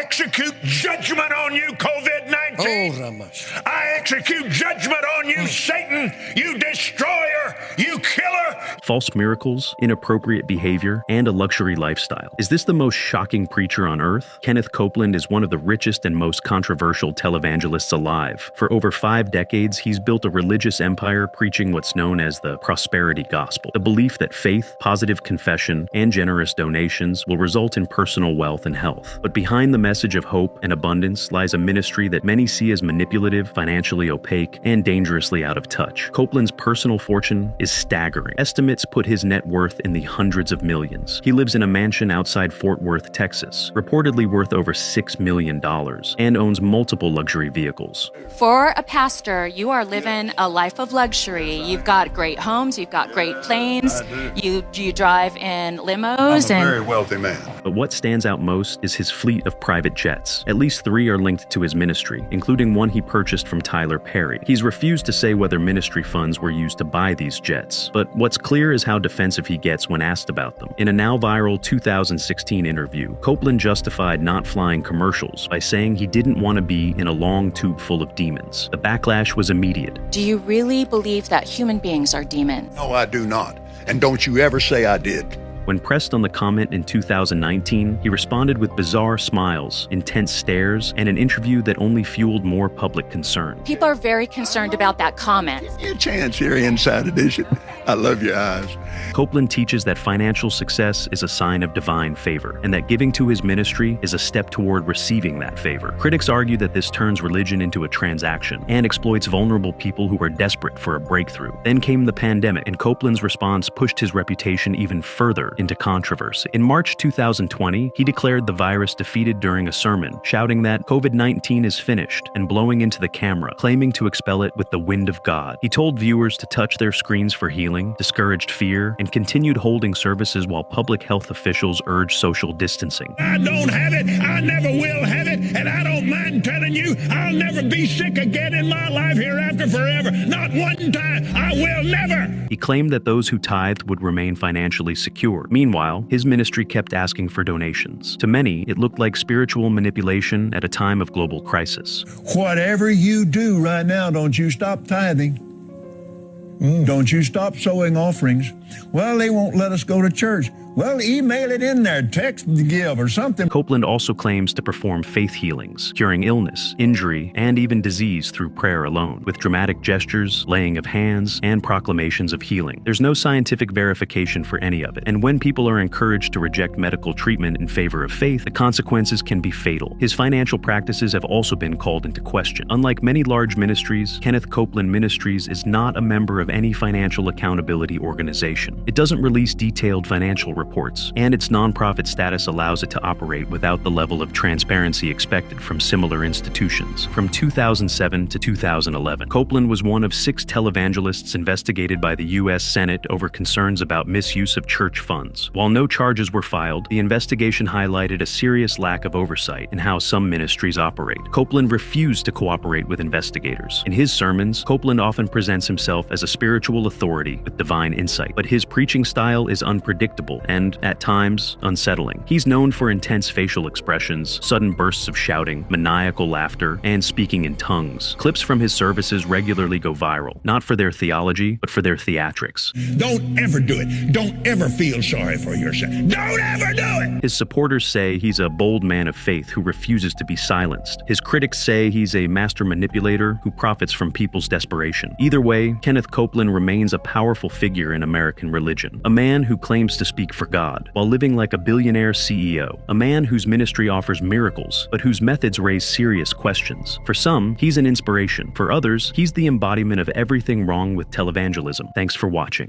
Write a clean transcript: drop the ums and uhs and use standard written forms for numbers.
execute judgment on you, COVID-19. Oh, Ramash. I execute judgment on you, Satan, you destroyer, you killer. False miracles, inappropriate behavior, and a luxury lifestyle. Is this the most shocking preacher on earth? Kenneth Copeland is one of the richest and most controversial televangelists alive. For over 5 decades, he's built a religious empire preaching what's known as the prosperity gospel, the belief that faith, positive confession, and generous donations will result in personal wealth and health. But behind the message of hope and abundance lies a ministry that many see as manipulative, financially opaque, and dangerously out of touch. Copeland's personal fortune is staggering. Estimates put his net worth in the hundreds of millions. He lives in a mansion outside Fort Worth, Texas, reportedly worth over $6 million, and owns multiple luxury vehicles. For a pastor, you are living a life of luxury. You've got great homes, you've got great planes, you drive in limos. I'm a very wealthy man. But what stands out most is his fleet of private jets. At least 3 are linked to his ministry, including one he purchased from Tyler Perry. He's refused to say whether ministry funds were used to buy these jets, but what's clear is how defensive he gets when asked about them. In a now viral 2016 interview, Copeland justified not flying commercials by saying he didn't want to be in a long tube full of demons. The backlash was immediate. Do you really believe that human beings are demons? No, I do not. And don't you ever say I did. When pressed on the comment in 2019, he responded with bizarre smiles, intense stares, and an interview that only fueled more public concern. People are very concerned about that comment. Give me a chance here, Inside Edition. I love your eyes. Copeland teaches that financial success is a sign of divine favor, and that giving to his ministry is a step toward receiving that favor. Critics argue that this turns religion into a transaction and exploits vulnerable people who are desperate for a breakthrough. Then came the pandemic, and Copeland's response pushed his reputation even further into controversy. In March 2020, he declared the virus defeated during a sermon, shouting that COVID-19 is finished and blowing into the camera, claiming to expel it with the wind of God. He told viewers to touch their screens for healing, discouraged fear, and continued holding services while public health officials urged social distancing. I don't have it, I never will have it, and I don't mind telling you, I'll never be sick again in my life hereafter forever. Not one time, I will never. He claimed that those who tithed would remain financially secure. Meanwhile, his ministry kept asking for donations. To many, it looked like spiritual manipulation at a time of global crisis. Whatever you do right now, don't you stop tithing. Don't you stop sowing offerings. Well, they won't let us go to church. Well, email it in there, text to give or something. Copeland also claims to perform faith healings, curing illness, injury, and even disease through prayer alone, with dramatic gestures, laying of hands, and proclamations of healing. There's no scientific verification for any of it, and when people are encouraged to reject medical treatment in favor of faith, the consequences can be fatal. His financial practices have also been called into question. Unlike many large ministries, Kenneth Copeland Ministries is not a member of any financial accountability organization. It doesn't release detailed financial reports, and its nonprofit status allows it to operate without the level of transparency expected from similar institutions. From 2007 to 2011, Copeland was one of 6 televangelists investigated by the U.S. Senate over concerns about misuse of church funds. While no charges were filed, the investigation highlighted a serious lack of oversight in how some ministries operate. Copeland refused to cooperate with investigators. In his sermons, Copeland often presents himself as a spiritual authority with divine insight, but his preaching style is unpredictable and, at times, unsettling. He's known for intense facial expressions, sudden bursts of shouting, maniacal laughter, and speaking in tongues. Clips from his services regularly go viral, not for their theology, but for their theatrics. Don't ever do it. Don't ever feel sorry for yourself. Don't ever do it. His supporters say he's a bold man of faith who refuses to be silenced. His critics say he's a master manipulator who profits from people's desperation. Either way, Kenneth Copeland remains a powerful figure in American religion, a man who claims to speak for God while living like a billionaire CEO, a man whose ministry offers miracles, but whose methods raise serious questions. For some, he's an inspiration. For others, he's the embodiment of everything wrong with televangelism. Thanks for watching.